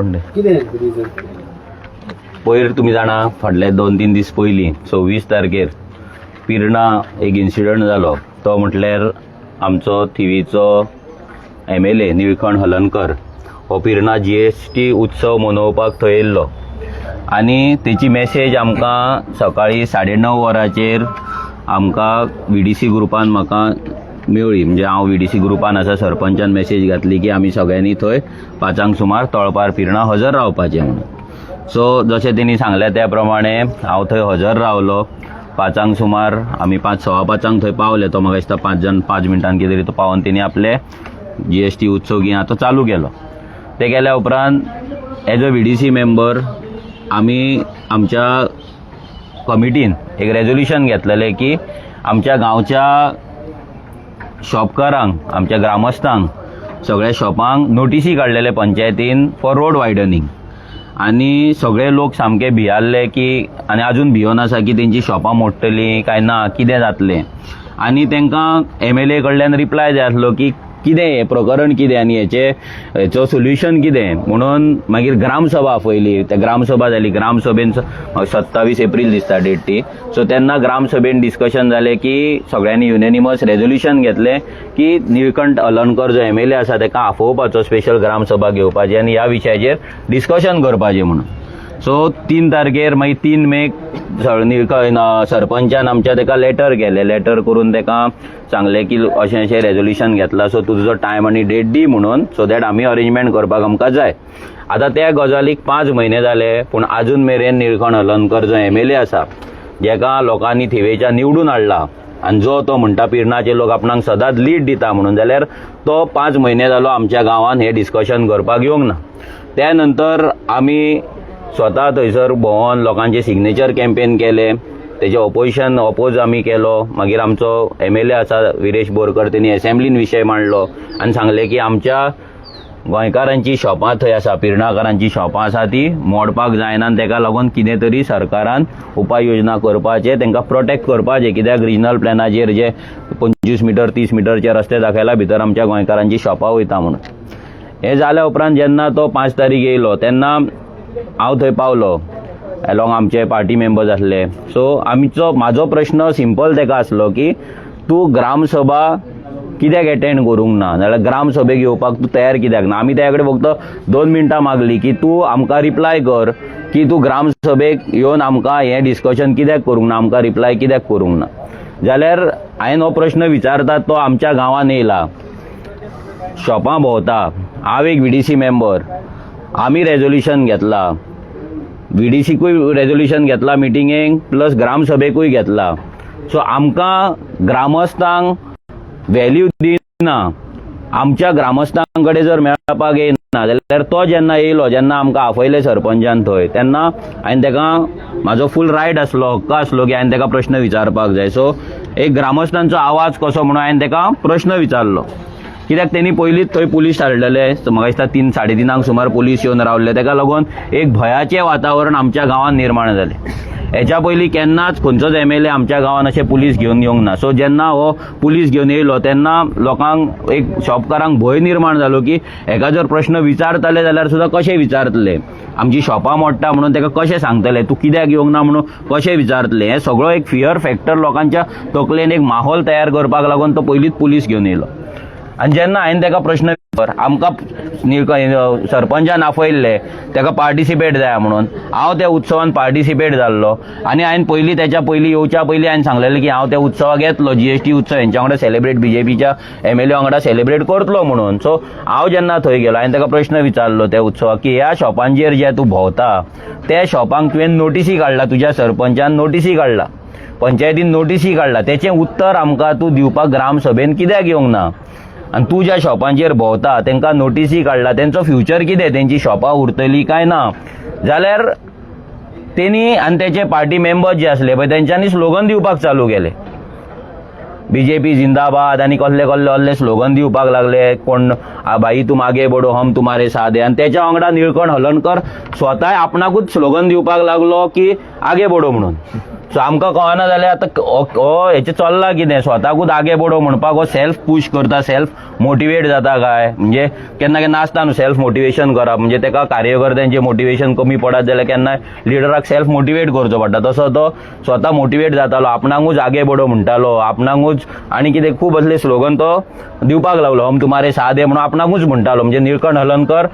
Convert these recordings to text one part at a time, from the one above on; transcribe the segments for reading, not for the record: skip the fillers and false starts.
कोण पयर तुम्ही जाणा फाटले 2-3 दीस पयलीं 26 तारखेर पिर्णा एक इन्सिडंट जालो. तो म्हटल्यार आमचो थिवीचो MLA निळकंठ हलनकर हो पिर्णा GST उत्सव मनोवपाक थंय येयल्लो आनी तेची मॅसेज आमकां सकाळी 9:30 वरांचेर आमकां VDC ग्रुपान म्हाका मेळ्ळी. म्हणजे हांव VDC ग्रुपान आसा, सरपंचान मॅसेज घातली की आमी सगळ्यांनी थंय 5 सुमार तळपार पिर्णा हजर रावपाचें म्हणून. सो जशें तेणी सांगलें त्या प्रमाणे हांव थंय हजर रावलो. 5 सुमार आमी 5:15 थंय पावले. तो म्हाका दिसता 5 मिनटान कितें तरी तो पावन तेणी आपले GST उत्सव घेवन तो चालू केलो. ते केल्या उपरांत एज अ VDC मेंबर आमी आमच्या कमिटीन एक रेजोल्युशन घेतलेलें की आमच्या गांवच्या शॉपकारांक, आमच्या ग्रामस्थांक, सगळ्या शॉपांक नोटिसी काडलेले पंचायतीन फॉर रोड वायडनिंग. आनी सगळे लोक सामके भियाल्ले की आनी अजून भियोन आसा की तेंची शॉपां मोडटलीं काय ना, कितें जातलें. आनी तांकां MLA कडल्यान रिप्लाय जाय आसलो की कितें हें प्रकरण कितें आनी हेचो सोल्युशन कितें म्हणून. मागीर ग्रामसभा आपयली. त्या ग्रामसभा जाली. ग्रामसभेन 27 एप्रील दिसता डेट ती. सो तेन्ना ग्रामसभेन डिस्कशन जालें की सगळ्यांनी युनेनिमस रेजोल्युशन घेतलें की निळकंठ हलनकर जो MLA आसा ताका आफोवपाचो, स्पेशल ग्रामसभा घेवपाची आनी ह्या विशयाचेर डिस्कशन करपाचें म्हणून. सो 3 तारखेर मागीर 3 मेक सरपंचान आमच्या ताका लेटर केलें. लेटर करून ताका सांगलें की अशें अशें रेजोल्युशन घेतला, सो तुजो टायम आनी डेट दी म्हणून, सो दॅट आमी अरेंजमेंट करपाक आमकां जाय. आतां त्या गजालीक 5 म्हयने जाले पूण आजून मेरेन निळकंठ हलनकर जो MLA आसा, जेका लोकांनी थिवेच्या निवडून हाडला आनी जो तो म्हणटा पिर्णाचे लोक आपणाक सदांच लीड दिता म्हणून, जाल्यार तो 5 म्हयने जालो आमच्या गांवांत हें डिस्कशन करपाक येवंक ना. त्या नंतर आमी स्वता थंयसर भोंवून लोकांचे सिग्नेचर कॅम्पेन केले. तेजे ऑपोज आमी केलो. मागीर आमचो MLA आसा विरेश बोरकर, तेणी असेंब्लीन विशय मांडलो आनी सांगलें की आमच्या गोंयकारांची शॉपां थंय आसा, पिर्णाकारांची शॉपां आसा ती मोडपाक जायना आनी ताका लागून कितें तरी सरकारान उपाय योजना करपाचे, तांकां प्रोटेक्ट करपाचें. कित्याक रिजनल प्लॅनाचेर जे 25 मीटर 30 मिटरचे रस्ते दाखयला भितर आमच्या गोंयकारांची शॉपां वयता म्हणून. हें जाल्या उपरांत जेन्ना तो 5 तारीख येयलो तेन्ना हांव थंय पावलो. एलोंग आमचे पार्टी मेंबर्स आसले. सो म्हाजो प्रश्न सिंपल ताका आसलो की तूं ग्रामसभा कित्याक अटेंड करूंक ना, नाल्यार ग्रामसभेक येवपाक तूं तयार कित्याक ना. आमी त्या कडेन फक्त 2 मिनटां मागली की तूं आमकां रिप्लाय कर की तूं ग्रामसभेक येवन आमकां हें डिस्कशन कित्याक करूंक ना, आमकां रिप्लाय कित्याक करूंक ना. जाल्यार हांवें हो प्रश्न विचारता, तो आमच्या गांवांत येयला, शॉपां भोंवता, हांव एक VDC मेंबर, आमी रेजोल्युशन घेतला, VDCकूय रेजोल्युशन घेतला मिटिंगेक, प्लस ग्रामसभेकूय घेतला. सो आमकां ग्रामस्थांक व्हॅल्यू दिना, आमच्या ग्रामस्थां कडेन जर मेळपाक येना जाल्यार तो जेन्ना येयलो, जेन्ना आमकां आपयलें सरपंचान थंय, तेन्ना हांवें ताका म्हाजो फूल रायट आसलो, हक्क आसलो की हांवें ताका प्रश्न विचारपाक जाय. सो एक ग्रामस्थांचो आवाज कसो म्हणून हांवें ताका प्रश्न विचारलो. कित्याक तेणी पयलींच थंय पुलीस हाडलेले. म्हाका दिसता 3-3:30 सुमार पुलीस येवन रावल्ले. ताका लागून एक भयाचें वातावरण आमच्या गांवांत निर्माण जालें. हेच्या पयलीं केन्नाच खंयचोच MLA आमच्या गांवांत अशें पुलीस घेवन येवंक ना. सो जेन्ना हो पुलीस घेवन येयलो तेन्ना लोकांक, एक शॉपकारांक भंय निर्माण जालो की हेका जर प्रश्न विचारतले जाल्यार सुद्दां कशें विचारतले, आमची शॉपां मोडटा म्हणून ताका कशें सांगतले, तूं कित्याक येवंक ना म्हणून कशें विचारतले. हें सगळो एक फियर फॅक्टर लोकांच्या तकलेन एक माहोल तयार करपाक लागून तो पयलींच पुलीस घेवन येयलो. आनी जेन्ना हांवें ताका प्रश्न आमकां सरपंचान आपयल्ले ताका पार्टिसिपेट जाय म्हणून, हांव त्या उत्सवान पार्टिसिपेट जाल्लो आनी हांवें पयलीं तेच्या पयलीं येवच्या पयलीं हांवें सांगलेलें की हांव त्या उत्सवाक येतलो, GST उत्सव हेंच्या वांगडा सेलिब्रेट, BJPच्या MLA वांगडा सेलिब्रेट करतलो म्हणून. सो हांव जेन्ना थंय गेलो हांवें ताका प्रश्न विचारलो त्या उत्सवाक की ह्या शॉपांचेर जे तूं भोंवता त्या शॉपांक तुवें नोटिसी काडला, तुज्या सरपंचान नोटिसी काडला, पंचायतीन नोटिसी काडला, तेचें उत्तर आमकां तूं दिवपाक ग्रामसभेन कित्याक येवंक ना. आनी तूं ज्या शॉपांचेर भोंवता तांकां नोटिसी काडला, तेंचो फ्युचर कितें, तेंची शॉपां उरतलीं काय ना. जाल्यार तेणी आनी तेचे पार्टी मेंबर्स जे आसले पळय तेंच्यांनी स्लोगन दिवपाक चालू केले, BJP जिंदाबाद आनी कसले कसले असले स्लोगन दिवपाक लागले. कोण भाई तुम आगे बढो हम तुम्हारे साथ है. आनी तेच्या वांगडा निळकंठ हलनकर स्वताय आपणाकूच स्लोगन दिवपाक लागलो की आगे बढो म्हणून. सो आमकां कळना जाल्यार आतां हेचें चल्लां कितें, स्वताकूच आगे बडो म्हणपाक हो सेल्फ पुश करता, सेल्फ मोटिवेट जाता काय, म्हणजे केन्ना केन्ना आसता न्हू सेल्फ मोटिवेशन करप, म्हणजे तेका कार्यकर्त्यांचें मोटिवेशन कमी पडत जाल्यार केन्ना लिडराक सेल्फ मोटिवेट करचो पडटा, तसो तो स्वता मोटिवेट जातालो, आपणाकूच आगे बडो म्हणटालो, आपणाकूच आनी कितें खूब असले स्लोगन तो दिवपाक लागलो, हम तुम्हारे साथ है म्हणून आपणाकूच म्हणटालो, म्हणजे निळकंठ हलर्णकर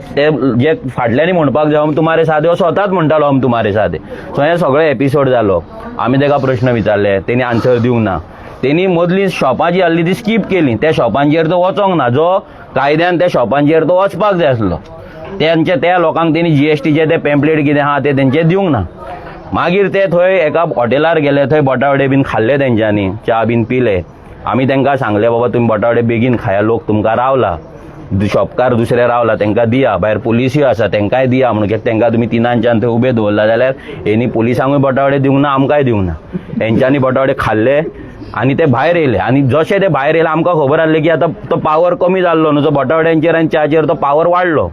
ते जे फाटल्यानी म्हणपाक जाय हम तुम्हारे साथ हो स्वताच म्हणटालो हम तुम्हारे साथ. सो हे सगळे एपिसोड जालो. आमी ताका प्रश्न विचारले, तेणी आन्सर दिवंक ना. तेणी मदली शॉपां जी आसली ती स्कीप केली, त्या शॉपांचेर तो वचोंक ना, जो कायद्यान त्या शॉपांचेर तो वचपाक जाय आसलो. त्या लोकांक तेणी जीएसटीचे ते पॅम्पलेट कितें आहा ते तेंचे दिवंक ना. मागीर ते थंय एका हॉटेलार गेले, थंय बटावडे बीन खाल्ले तेंच्यांनी, च्या बीन पिले. आमी तांकां सांगले बाबा तुमी बटावडे बेगीन खाया, लोक तुमकां रावला, शॉपकार दुसरे रावला तांकां दिया, भायर पुलिसूय आसा तांकांय दिया म्हणून, कित्याक तांकां तुमी 3:00 थंय उबे दवरला जाल्यार हेणी पुलिसांकूय बटावडे दिवंक ना, आमकांय दिवंक ना. हेंच्यांनी बटावडे खाल्ले आनी ते भायर येयले. आनी जशे ते भायर येयले आमकां खबर आसली की आतां तो पावर कमी जाल्लो न्हू, जो बटावड्यांचेर आनी च्याचेर तो पावर वाडलो.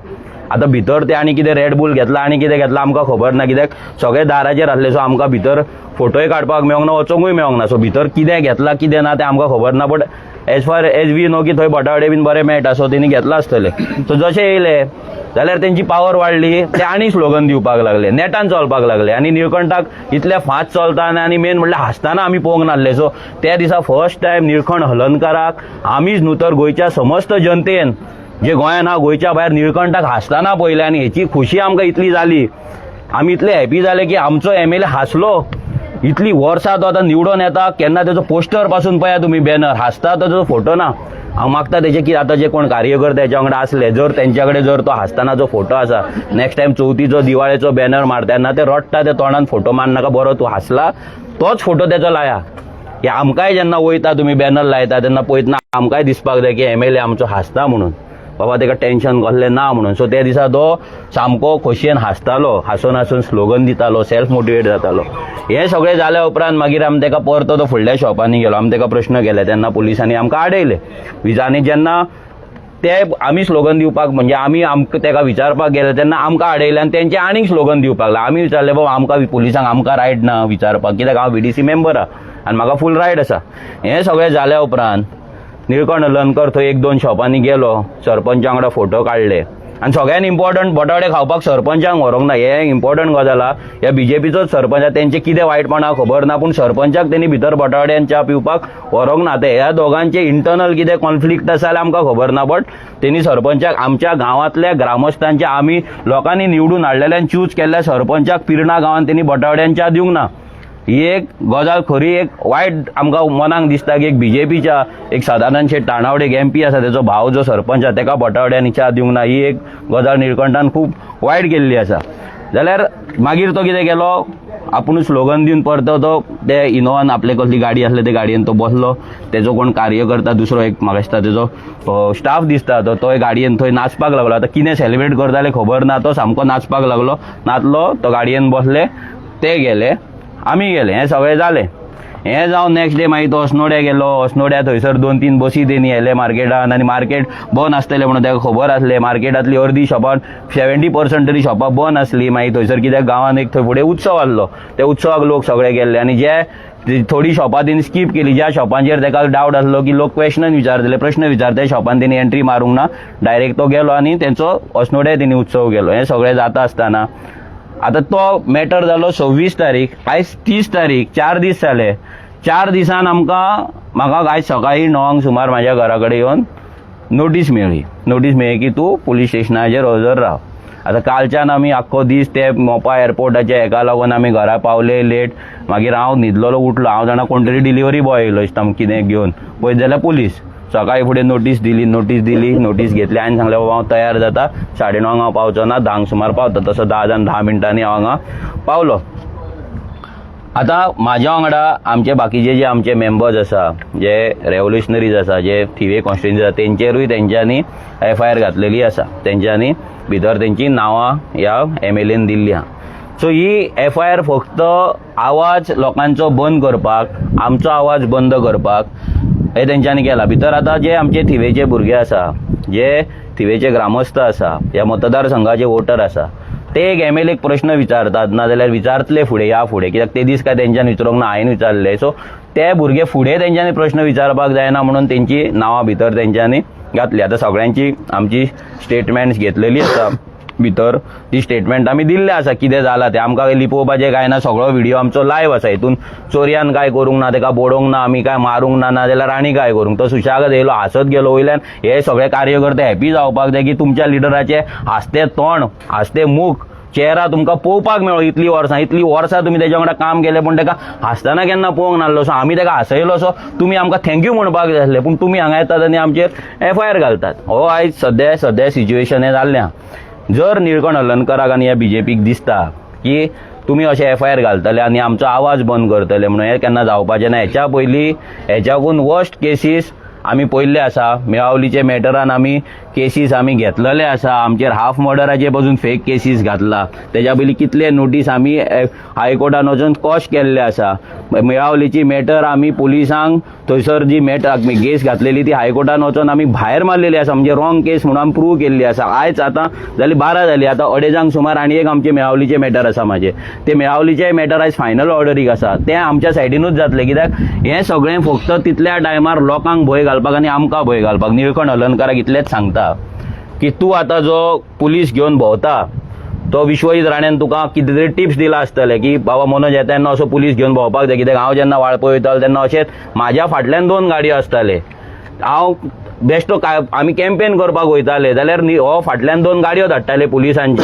आतां भितर ते आनी कितें रेड बूल घेतला आनी कितें घेतला आमकां खबर ना, कित्याक सगळे दाराचेर आसले. सो आमकां भितर फोटोय काडपाक मेळोंक ना, वचोंकूय मेळोंक ना. सो भितर कितें घेतला कितें ना तें आमकां खबर ना, but as far as we know की थंय बटावडे बीन बरे मेळटा, सो तेणी घेतला आसतले. सो जशे येयले जाल्यार तेंची पावर वाडली, ते आनी स्लोगन दिवपाक लागले, नेटान चलपाक लागले. आनी निळकंठाक इतले फास्ट चलता आनी मेन म्हणल्यार हांसताना आमी पळोवंक नासले. सो त्या दिसा फर्स्ट टायम निळकंठ हलर्णकाराक आमीच न्हू तर गोंयच्या समस्त जनतेन, जे गोंयान हा गोंयच्या भायर, निळकंठाक हांसताना पळयलें. आनी हेची खुशी आमकां इतली जाली, आमी इतले हॅपी जाले की आमचो MLA हांसलो. इतली वर्सां तो आतां निवडून येता, केन्ना तेजो पोस्टर पासून पळया तुमी, बॅनर हांसता तेजो फोटो ना. हांव मागता तेजे की आतां जे कोण कार्यकर्ते तेच्या वांगडा आसले, जर तेंच्या कडेन जर तो हांसतानाचो फोटो आसा, नेक्स्ट टायम चवथीचो दिवाळेचो बॅनर मार, तेन्ना ते रडटा ते तोंडान फोटो मार नाका, बरो तूं हांसला तोच फोटो तेजो लाया. की आमकांय जेन्ना वयता तुमी बॅनर लायता तेन्ना पळयतना आमकांय दिसपाक जाय की MLA आमचो हांसता म्हणून, बाबा तेका टेन्शन कसलें ना म्हणून. सो त्या दिसा तो सामको खोशयेन हांसतालो, हांसून हांसून स्लोगन दितालो, सेल्फ मोटिवेट जातालो. हे सगळें जाल्या उपरांत मागीर आमी ताका परतो तो फुडल्या शॉपांनी गेलो. आमी ताका प्रश्न केले तेन्ना पुलिसांनी आमकां आडयले. आनी जेन्ना ते आमी स्लोगन दिवपाक, म्हणजे आमी आमकां ताका विचारपाक गेले तेन्ना आमकां आडयले आनी तेंचे आनीक स्लोगन दिवपाक लागले. आमी विचारले बाबा आमकां पुलिसांक आमकां रायट ना विचारपाक, कित्याक हांव VDC मेंबर आनी म्हाका फूल रायट आसा. हें सगळें जाल्या उपरांत निळकंठ हलर्णकर थंय 1-2 शॉपांनी गेलो, सरपंचा वांगडा फोटो काडले. आनी सगळ्यान इम्पॉर्टंट, बटावडे खावपाक सरपंचाक व्हरूंक ना, हे इम्पॉर्टंट गजाल आहा. ह्या BJPचोच सरपंच, तेंचे कितें वायटपणा खबर ना, पूण सरपंचाक तेणी भितर बटावड्यान च्या पिवपाक व्हरूंक ना. ते ह्या दोगांचे इंटरनल कितें कॉन्फ्लिक्ट आसा जाल्यार आमकां खबर ना, बट तेणी सरपंचाक आमच्या गांवांतल्या ग्रामस्थांच्या, आमी लोकांनी निवडून हाडलेल्यान चूज केल्ल्या सरपंचाक पिर्णा गांवांत तेणी बटावड्यान च्या दिवंक ना. ही एक गजाल खरी एक वायट आमकां मनाक दिसता की एक BJPच्या एक सदानंद शेट ताणावडे MP आसा, तेजो भाव जो सरपंच आसा तेका बटावड्यांनी च्या दिवंक ना. ही एक गजाल निळकंठान खूब वायट केल्ली आसा. जाल्यार मागीर तो कितें केलो, आपुणूच स्लोगन दिवन परतो तो ते इनोवान आपले कसली गाडी आसली ते गाडयेन तो बसलो. तेजो कोण कार्यकर्ता दुसरो एक म्हाका दिसता तेजो स्टाफ दिसता, तो गाडयेन थंय नाचपाक लागलो. आतां कितें सेलिब्रेट करता जाल्यार खबर ना, तो सामको नाचपाक लागलो, नाचलो, तो गाडयेन बसले, ते गेले, आमी गेले. हें सगळें जालें. हें जावन नेक्स्ट डे मागीर तो अस्नोड्या गेलो. अस्नोड्या थंयसर 2-3 बसी तेणी येले मार्केटान, आनी मार्केट बंद आसतलें म्हणून ताका खबर आसलें. मार्केटांतली अर्दी शॉपां 70% तरी शॉपां बंद आसली. मागीर थंयसर कित्याक गांवान एक थंय फुडें उत्सव आसलो, त्या उत्सवाक लोक सगळे गेल्ले. आनी जे थोडी शॉपां तेणी स्कीप केली, ज्या शॉपांचेर ताका डावट आसलो की लोक क्वेश्चन विचारतले, प्रश्न विचारता, शॉपान तेणी एंट्री मारूंक ना, डायरेक्ट तो गेलो आनी तेंचो अस्नोड्या तेणी उत्सव गेलो. हें सगळें जाता आसतना आतां तो मॅटर जालो 26 तारीख, आयज 30 तारीख, 4 दीस जाले. 4 दिसान म्हाका आयज सकाळी 9 सुमार म्हाज्या घरा कडेन येवन नोटीस मेळ्ळी की तूं पुलीस स्टेशनाचेर हजर राव. आतां कालच्यान आमी आख्खो दीस ते मोपा एअरपोर्टाच्या हेका लागून आमी घरा पावले लेट. मागीर हांव न्हिदलोलो उठलो, हांव जाणा कोण तरी डिलिव्हरी बॉय येयलो दिसता कितें घेवन, पळयत जाल्यार पुलीस. सकाळी फुडें नोटीस दिली, नोटीस घेतली आनी सांगलें बाबा हांव तयार जाता, 9:30 हांव पावचो ना, 10 सुमार पावता. तसो 10 जावन 10 मिनटांनी हांव हांगा पावलो. आतां म्हाज्या वांगडा आमचे बाकीचे जे आमचे मेंबर्स आसा, जे रेव्होल्युशनरीज आसा, जे थिवे कॉन्स्टिट्युएन्सी आसा, तेंचेरूय तेंच्यांनी FIR घातलेली आसा. तेंच्यांनी भितर तेंची नांवां ह्या MLAन दिल्लीं आहा. सो ही FIR फक्त आवाज लोकांचो बंद करपाक, आमचो आवाज बंद करपाक हे तेंच्यांनी केला. भितर आतां जे आमचे थिवेचे भुरगे आसा, जे थिवेचे ग्रामस्थ आसा, ह्या मतदारसंघाचे वोटर आसा, ते एक MLA प्रश्न विचारतात ना जाल्यार विचारतले फुडें या फुडें, कित्याक ते दीस काय तेंच्यानी विचारूंक ना, हांवें विचारले. सो ते भुरगे फुडें तेंच्यांनी प्रश्न विचारपाक जायना म्हणून तेंची नांवां भितर तेंच्यांनी घातली. आतां सगळ्यांची आमची स्टेटमेंट्स घेतलेली आसा भितर, ती स्टेटमेंट आमी दिल्ले आसा कितें जालां तें. आमकां लिपोवपाचें काय ना, सगळो व्हिडिओ आमचो लायव्ह आसा. हितून चोरयान काय करूंक ना, तेका बोडोवंक ना, आमी काय मारूंक ना, ना जाल्यार आनी काय करूंक. तो सुशागत येयलो, हांसत गेलो वयल्यान. हे सगळे कार्यकर्ते हॅपी जावपाक जाय की तुमच्या लिडराचे हांसते तोंड, हांसते मुख, चेहरा तुमकां पळोवपाक मेळ्ळो. इतलीं वर्सां तुमी तेच्या वांगडा काम केलें पूण तेका हांसतना केन्ना पळोवंक नासलो. सो आमी तेका हांसयलो, सो तुमी आमकां थँक्यू म्हणपाक जाय आसलें. पूण तुमी हांगा येतात आनी आमचेर FIR घालतात. हो आयज सद्या सिच्युएशन हें जाल्लें. जर निळकंठ हलर्णकाराक आनी ह्या BJPक दिसता की तुमी अशे FIR घालतले आनी आमचो आवाज बंद करतले म्हणून, हें केन्ना जावपाचें ना. हेच्या पयलीं हेच्याकून वर्स्ट केसीस आमी पळयल्ले आसा. मेळावलीचे मॅटरान आमी केसीस आमी घेतलेले आसा. आमचेर हाफ मर्डराचे पासून फेक केसीस घातला. तेच्या पयलीं कितले नोटीस आमी हायकोर्टान वचून कॉश केल्ले आसा. मेळावलीची मॅटर आमी पुलिसांक थंयसर जी केस घातलेली ती हायकोर्टान वचून आमी भायर मारलेली आसा. म्हणजे रॉंग केस म्हणून आमी प्रूव केल्ली आसा. आयज आतां जाली 12 जाली, आतां 2:30 सुमार आनी एक आमचे मेळावलीचे मॅटर आसा म्हाजे. ते मेळावलीचे मॅटर आयज फायनल ऑर्डरीक आसा. तें आमच्या सायडीनूच जातलें, कित्याक हें सगळें फक्त तितल्या टायमार लोकांक भंय घालपाक आनी आमकां भंय घालपाक. निळकंठ हलर्णकाराक इतलेंच सांगता की तूं आतां जो पुलीस घेवन भोंवता तो विश्वजीत राणेन तुका कितें तरी टिप्स दिला आसतले की बाबा मनोज येता तेन्ना असो पुलीस घेवन भोंवपाक जाय. कित्याक हांव जेन्ना वाळपय वयतालो तेन्ना अशेंच म्हाज्या फाटल्यान 2 गाडयो आसताले. हांव बेश्टो आमी कॅम्पेन करपाक वयताले जाल्यार हो फाटल्यान 2 गाडयो धाडटाले पुलिसांची.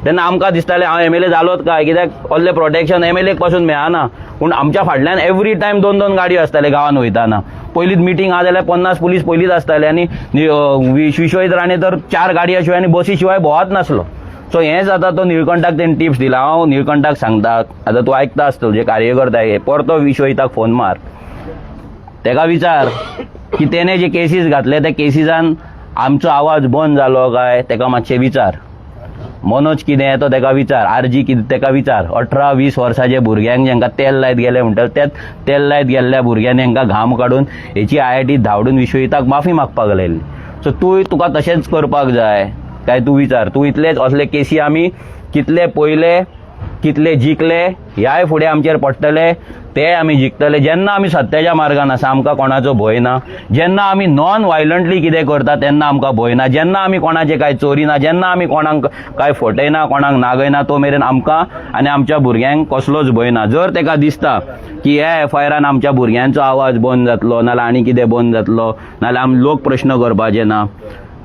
तेन्ना आमकां दिसतालें हांव MLA जालोच काय, कित्याक असलें प्रोटेक्शन MLAक पासून मेळना. पूण आमच्या फाटल्यान एवरी टायम 2 गाडयो आसताले गांवांत वयताना. पयलींच मिटींग आहा जाल्यार 50 पुलीस पयलींच आसताले आनी विश्वजीत राणे तर 4 गाडया शिवाय आनी बसी शिवाय भोंवत नासलो. सो हेंच आतां तो निळकंठाक तेणें टिप्स दिला. हांव निळकंठाक सांगता, आतां तूं आयकता आसतलो जे कार्यकर्ता हे परतो विश्वजीताक फोन मार, तेका विचार की तेणे जे केसीस घातले त्या केसीसान आमचो आवाज बंद जालो काय, तेका मातशें विचार. मनोज कितें येतो तेका विचार, RG कितें तेका विचार. 18-20 वर्साचे भुरग्यांक जेंका तेल लायत गेले म्हणटा त्याच तेल लायत गेल्ल्या भुरग्यांनी हांकां घाम काडून हेची IIT धांवडून विश्वजीताक माफी मागपाक लायली. सो तुका तशेंच करपाक जाय काय तूं विचार. तूं इतलेच असले केसी आमी कितले पयले, कितले जिखले, ह्याय फुडें आमचेर पडटले, ते आमी जिखतले. जेन्ना आमी सत्याच्या मार्गान आसा आमकां कोणाचो भंय ना. जेन्ना आमी नॉन वायलंटली कितें करता तेन्ना आमकां भंय ना. जेन्ना आमी कोणाचें कांय चोरिना, जेन्ना आमी कोणाक कांय फटयना, कोणाक नागयना, तो मेरेन आमकां आनी आमच्या भुरग्यांक कसलोच भंय ना. जर तेका दिसता की ह्या FIRान आमच्या भुरग्यांचो आवाज बंद जातलो, नाल्यार आनी कितें बंद जातलो, नाल्यार आमी लोक प्रश्न करपाचे ना,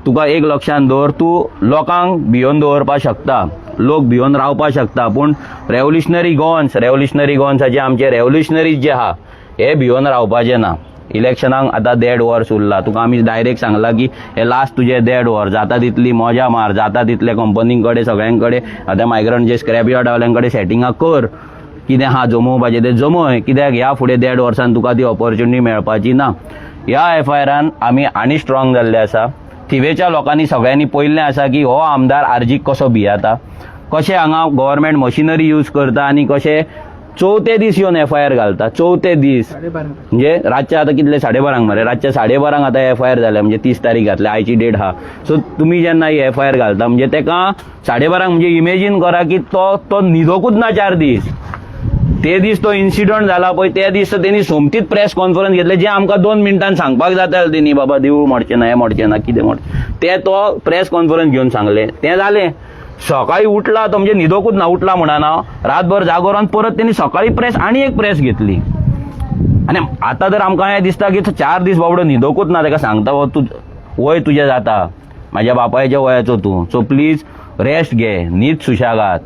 तुका एक लक्षांत दवर, तूं लोकांक भिवन दवरपाक शकता, लोक भिवन रावपाक शकता, पूण रेव्होल्युशनरी गॉन्साचे आमचे रेव्होल्युशनरीज जे आहा हे भिवन रावपाचे ना. इलेक्शनाक आतां 1.5 वर्स उरला. तुका आमी डायरेक्ट सांगला की हे लास्ट तुजे 1.5 वर्स, जाता तितली मजा मार, जाता तितले कंपनीं कडेन सगळ्यां कडेन आतां मायग्रंट जे स्क्रॅप यार्डवाल्यां कडेन सेटिंगां कर, कितें आहा जमोवपाचें तें जमय. कित्याक ह्या फुडें 1.5 वर्सान तुका ती ऑपॉर्च्युनिटी मेळपाची ना. ह्या FIRान आमी आनी स्ट्रॉंग जाल्ले आसा. थिवेच्या लोकांनी सगळ्यांनी पळयल्लें आसा की हो आमदार RGक कसो भियाता, कशें हांगा गव्हर्मेंट मशिनरी यूज करता आनी कशें 4थे दीस येवन FIR घालता. 4थे दीस म्हणजे रातचे आतां कितले 12:30 मरे, रातचे 12:30 आतां FIR जाल्या, म्हणजे 30 तारीख घातल्या, आयची डेट आहा. सो तुमी जेन्ना ही FIR घालता म्हणजे तेका 12:30 म्हणजे इमेजीन करा की तो न्हिदोकूच ना 4 दीस. ते दीस तो इन्सिडंट जाला पळय ते दीस तेणी सोमतीच प्रेस कॉन्फरन्स घेतले, जे आमकां 2 मिनटान सांगपाक जाता तेणी बाबा देवूळ मोडचें ना, हें मोडचें ना, कितें मोडचें ते तो प्रेस कॉन्फरन्स घेवन सांगलें. तें जालें. सकाळी उठला तो म्हणजे न्हिदोकूच ना, उठला म्हणना रातभर जागोरान परत तेणी सकाळी प्रेस आनी एक प्रेस घेतली. आनी आतां तर आमकां हें दिसता की 4 दीस बाबडो न्हिदोकूच ना, तेका सांगता तूं वय तुजें जाता, म्हाज्या बापायच्या वयाचो तूं, सो प्लीज रेस्ट घे, न्हीद सुशागात,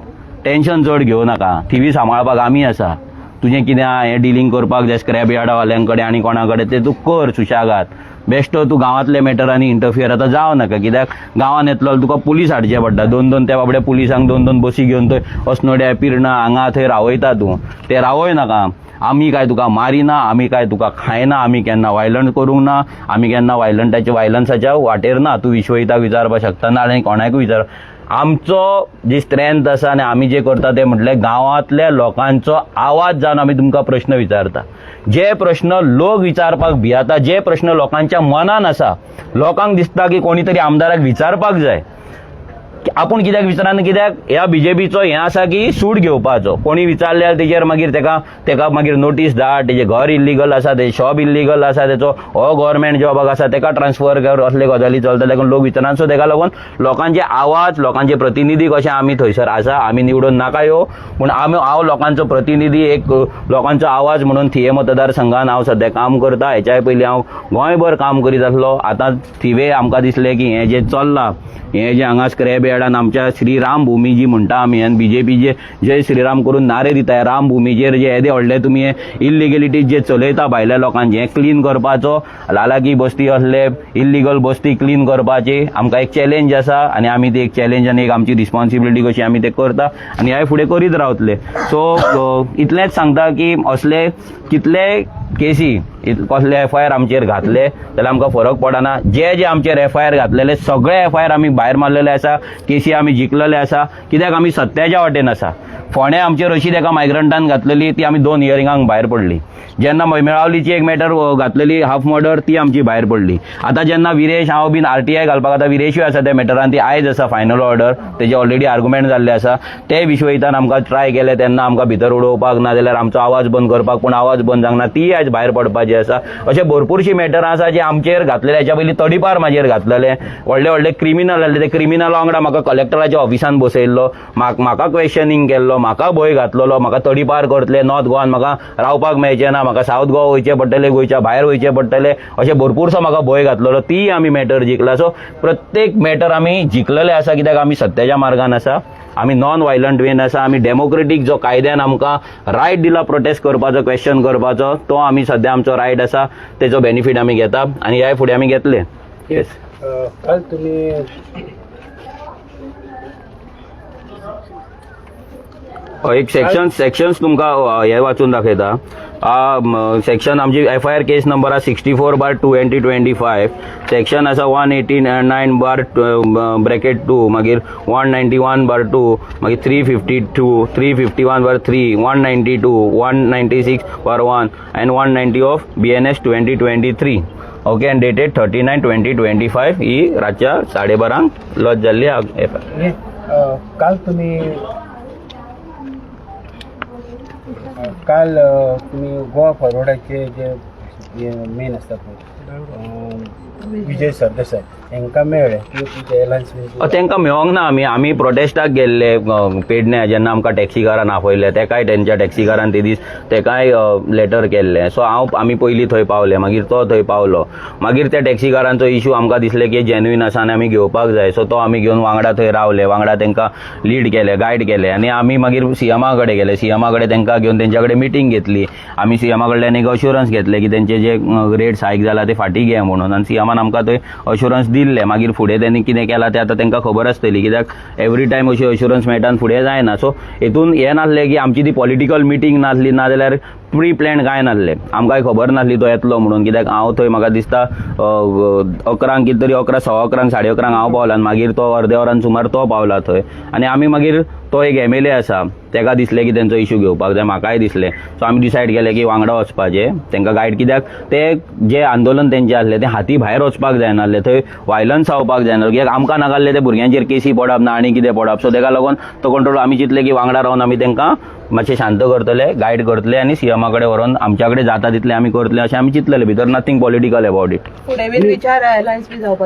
टेन्शन चड घेवं नाका, TV सांबाळपाक आमी आसा. तुजें कितें आहा हें डिलींग करपाक जाय स्क्रॅप यार्डवाल्यांक कडेन आनी कोणा कडेन तें तूं कर सुशागात. बेश्टो तूं गांवांतल्या मॅटरांनी इंटरफियर आतां जावं नाका, कित्याक गांवांत येतलो तुका पुलीस हाडचें पडटा. 2 त्या बाबड्या पुलिसांक 2 बसी घेवन थंय अस्नोड्या पिरणा हांगा थंय रावयता तूं, ते रावय नाका. आमी काय तुका मारिना, आमी काय तुका खायना, आमी केन्ना वायलंट करूंक ना, आमी केन्ना वायलंसाच्या वाटेर ना. तूं विश्वजीताक विचारपाक शकता ना आनी कोणाकूय विचार. आमचो जी स्ट्रेंथ आसा आनी आमी जे करता ते म्हटल्यार गांवांतल्या लोकांचो आवाज जावन आमी तुमकां प्रश्न विचारता. जे प्रश्न लोक विचारपाक भियाता, जे प्रश्न लोकांच्या मनान आसा, लोकांक दिसता की कोणी तरी आमदाराक विचारपाक जाय, आपूण कित्याक विचारना, कित्याक ह्या बीजेपीचो हें आसा की सूट घेवपाचो. कोणी विचारल्यार तेजेर मागीर तेका मागीर नोटीस धाड, तेजें घर इल्लीगल आसा, तेजें शॉप इल्लीगल आसा, तेचो हो गव्हर्मेंट जॉबाक आसा तेका ट्रान्सफर कर, असले गजाली चलता, देखून लोक विचारना. सो तेका लागून लोकांचे आवाज, लोकांचे प्रतिनिधी कशे आमी थंयसर आसा, आमी निवडून नाका येवं, पूण हांव लोकांचो प्रतिनिधी, एक लोकांचो आवाज म्हणून थिये मतदारसंघान हांव सध्या काम करता. हेच्या पयलीं हांव गोंयभर काम करीत आसलो. आतां थिवे आमकां दिसलें की हें जें चल्लां, हें जें हांगा स्क्रॅप यार्डान आमच्या श्रीराम भुमी जी म्हणटा आमी, आनी बीजेपी जे जय श्रीराम करून नारे दिताय, राम भुमीचेर जे येदे व्हडले तुमी इल्लिगलिटीज जे चलयता भायल्या लोकांचे, हें क्लीन करपाचो, लालाकी बस्ती असले इल्लीगल बस्ती क्लीन करपाची आमकां एक चॅलेंज आसा, आनी आमी ते एक चॅलेंज आनी एक आमची रिस्पॉन्सिबिलिटी कशी आमी ते करता, आनी ह्या फुडें करीत रावतले. सो इतलेंच सांगता की असले कितले केसी, कसले FIR आमचेर घातले जाल्यार आमकां फरक पडना. जे आमचेर FIR घातलेले सगळे FIR आमी भायर मारलेले आसा, केसी आमी जिखलेले आसा, कित्याक आमी सत्याच्या वाटेन आसा. फोंडे आमचेर अशी तेका मायग्रंटान घातलेली, ती आमी 2 हियरिंगांक भायर पडली. जेन्ना मेळावलीची एक मॅटर घातलेली हाफ मर्डर, ती आमची भायर पडली. आतां जेन्ना विरेश हांव बीन RTI घालपाक, आतां विरेशूय आसा त्या मॅटरान, ती आयज आसा फायनल ऑर्डर, तेजे ऑलरेडी आर्ग्युमेंट जाल्ले आसा. ते विश्वहितान आमकां ट्राय केले, तेन्ना आमकां भितर उडोवपाक ना जाल्यार आमचो आवाज बंद करपाक, पूण आवाज बंद जावंक ना, ती आयज भायर पडपाची आसा. अशे भरपूरशी मॅटर आसा जे आमचेर घातलेले. हेच्या पयलीं तडीपार म्हाजेर घातलेले, व्हडले व्हडले क्रिमिनल आसले, ते क्रिमिनला वांगडा म्हाका कलेक्टराच्या ऑफिसान बसयल्लो, म्हाका क्वेश्चनिंग केल्लो, म्हाका भंय घातलेलो, म्हाका तडीपार करतले, नॉर्थ गोवान म्हाका रावपाक मेळचें ना, म्हाका सावथ गोवा वयचें पडटलें, गोंयच्या भायर वयचें पडटलें, अशें भरपूरसो म्हाका भंय घातलेलो. ती आमी मॅटर जिखला. सो प्रत्येक मॅटर आमी जिखलेले आसा, कित्याक आमी सत्याच्या मार्गान आसा, आमी नॉन व्हायलंट वेन आसा, आमी डेमोक्रेटीक जो कायद्यान आमकां रायट दिला प्रोटेस्ट करपाचो, क्वेश्चन करपाचो, तो आमी सध्या आमचो रायट आसा, तेजो बेनिफीट आमी घेता, आनी ह्या फुडें आमी घेतले. येस. काल तुम्ही एक सेक्शन्स तुमकां हे वाचून दाखयता. सेक्शन आमची FIR केस नंबर 64/2025, सेक्शन आसा 189/2 मागीर 191/2 मागीर 352, 351/3, 192, 196/1 and 190 of BNS 2023. Okay, and dated 39/2025 ही रातच्या 12:30 लॉज जाल्ली FIR. काल तुम्ही गोवा फॉरवर्डाचे जे मेन असतात विजय सरदेसाय तांकां मेळ्ळे की तुमचे एलायन्स तांकां मेळोंक ना. आमी प्रोटेस्टाक गेल्ले पेडण्या, जेन्ना आमकां टॅक्सीकारान आपयले, तेकाय तेंच्या टॅक्सीकारान ते दीस तेकाय लेटर केल्लें. सो आमी पयलीं थंय पावले, मागीर तो थंय पावलो, मागीर त्या टॅक्सीकारांचो इशू आमकां दिसलें की जेन्युइन आसा आनी आमी घेवपाक जाय. सो तो आमी घेवन वांगडा थंय रावले, वांगडा तांकां लीड केलें, गायड केलें, आनी आमी मागीर CMा कडेन गेले. CMा कडेन तांकां घेवन तेंच्या कडेन मिटींग घेतली. आमी CMा कडल्यान एक अश्युरन्स घेतले की तेंचे जे रेट्स हायक जाला ते फाटीं घे म्हणून, आनी CMान आमकां थंय अश्युरन्स दिल्ले. मागीर फुडें तेणी कितें केलां तें आतां तांकां खबर आसतली, कित्याक एवरी टायम अशी अश्युरन्स मेळटा आनी फुडें जायना. सो हेतून हें नासलें की आमची ती पॉलिटिकल मिटींग नासली, ना जाल्यार प्री प्लॅन कांय नासलें. आमकांय खबर नासली तो येतलो म्हणून, कित्याक हांव थंय म्हाका दिसता 11 कितें तरी 11, 11:15, 11:30 हांव पावला, आनी मागीर तो अर्दे वरान सुमार तो पावला थंय. आनी आमी मागीर तो एक MLA आसा, तेका दिसलें की तेंचो इशू घेवपाक जाय, म्हाकाय दिसलें. सो आमी डिसायड केलें की वांगडा वचपाचें, तेंकां गायड, कित्याक ते जे आंदोलन तेंचें आसलें तें हाती भायर वचपाक जायनासलें, थंय वायलन्स जावपाक जायना, कित्याक आमकां नाकाल्ले ते भुरग्यांचेर केसी पडप ना आनी कितें पडप. सो तेका लागून तो कंट्रोल आमी चिंतलें की वांगडा रावन आमी तेंकां मातशें शांत करतले, गायड करतले, आनी CMा कडेन व्हरून आमच्या कडेन जाता तितलें आमी करतले अशें आमी चिंतलेलें. भितर नथींग पॉलिटिकल अबाउट इट.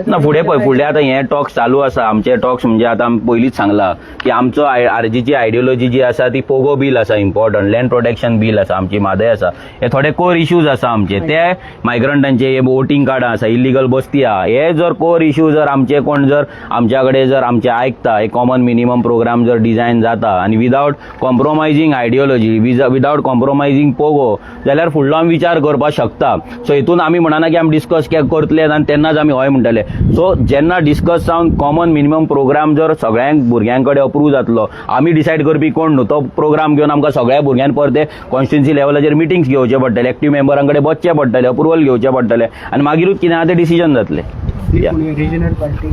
ना फुडें आतां हे टॉक्स चालू आसा. आमचे टॉक्स म्हणजे आतां पयलींच सांगलां की आमचो RGची आयडियोलॉजी जी आसा ती पोगो बील आसा, इम्पॉर्टंट लँड प्रोटेक्शन बील आसा, आमची म्हादय आसा. हे थोडे कोर इश्यूज आसा आमचे, ते मायग्रंटांचे, हे वोटिंग कार्डां आसा, इल्लीगल बस्ती आहा, हे जर कोर इश्यू जर आमचे कोण जर आमच्या कडेन जर आमचे आयकता, एक कॉमन मिनिमम प्रोग्राम जर डिझायन जाता आनी विदावट कॉम्प्रोमायझींग आयडियोलॉजी, विदावट कॉम्प्रोमायझींग पोगो, जाल्यार फुडलो आमी विचार करपाक शकता. सो हितून आमी म्हणना की आमी डिस्कस करतले आनी तेन्नाच आमी हय म्हणटले. सो जेन्ना डिस्कस जावन कॉमन मिनिमम प्रोग्राम जर सगळ्यांक भुरग्यां कडेन अप्रूव जातलो, आमी डिसायड करपी कोण न्हू, तो प्रोग्राम घेवन आमकां सगळ्या भुरग्यां परते कॉन्स्टिट्युन्सी लेवलाचेर मिटिंग्स घेवचे पडटले, एक्टिव्ह मेंबरां कडेन बसचें पडटलें, अप्रुवल घेवचें पडटलें, आनी मागीरूच कितें आहा तें डिसिजन जातलें. या रिजनल पार्टी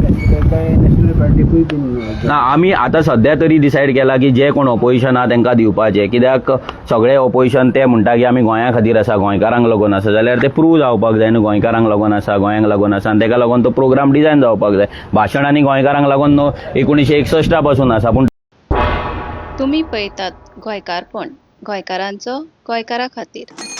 काय नॅशनल पार्टीकूय बीन ना आमी आतां सध्या तरी डिसायड केला की जे कोण ऑपोजिशन आहा तांकां दिवपाचे कित्याक सगळे ऑपोजिशन ते म्हणटा की आमी गोंया खातीर आसा गोंयकारांक लागून आसा जाल्यार ते प्रूव जावपाक जाय न्हू गोंयकारांक लागून आसा गोंयांक लागून आसा आनी ताका लागून तो प्रोग्राम डिझायन जावपाक जाय भाशण आनी गोंयकारांक लागून 1961 पासून आसा पूण तुम्ही पळयतात गोंयकारपण गोंयकारांचो गोंयकारा खातीर.